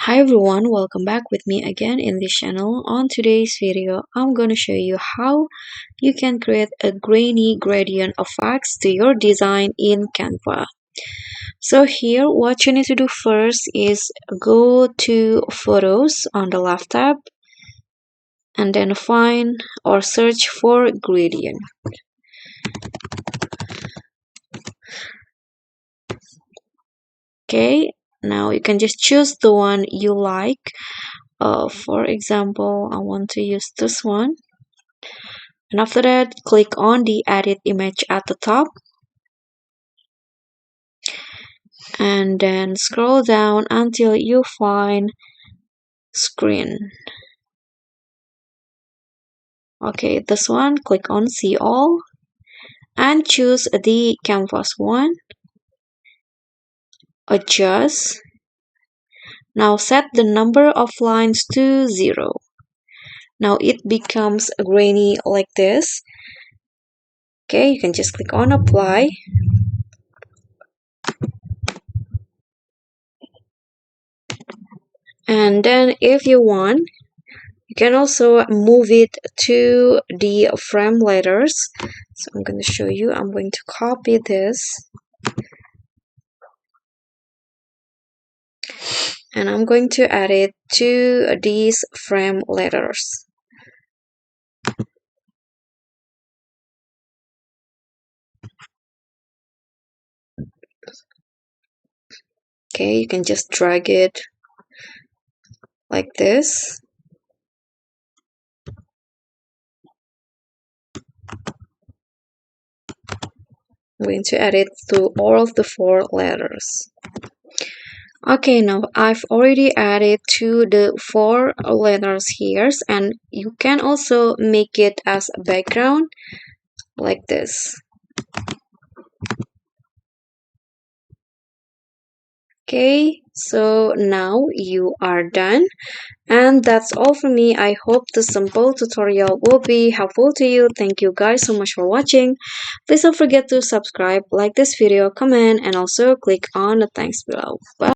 Hi everyone, welcome back with me again in this channel. On today's video, I'm going to show you how you can create a grainy gradient effects to your design in Canva. So here, what you need to do first is go to Photos on the left tab and then find or search for gradient. Okay, now you can just choose the one you like. For example, I want to use this one. And after that, click on the edit image at the top and then scroll down until you find screen. Okay, this one, click on see all and choose the canvas one. Adjust. Now set the number of lines to 0. Now it becomes grainy like this. Okay, you can just click on apply. And then if you want, you can also move it to the frame letters. So I'm going to show you. I'm going to copy this. And I'm going to add it to these frame letters. Okay, you can just drag it like this. I'm going to add it to all of the 4 letters. Okay, now I've already added to the 4 letters here, and you can also make it as a background like this. Okay, so now you are done. And that's all for me. I hope this simple tutorial will be helpful to you. Thank you guys so much for watching. Please don't forget to subscribe, like this video, comment, and also click on the thanks below. Bye.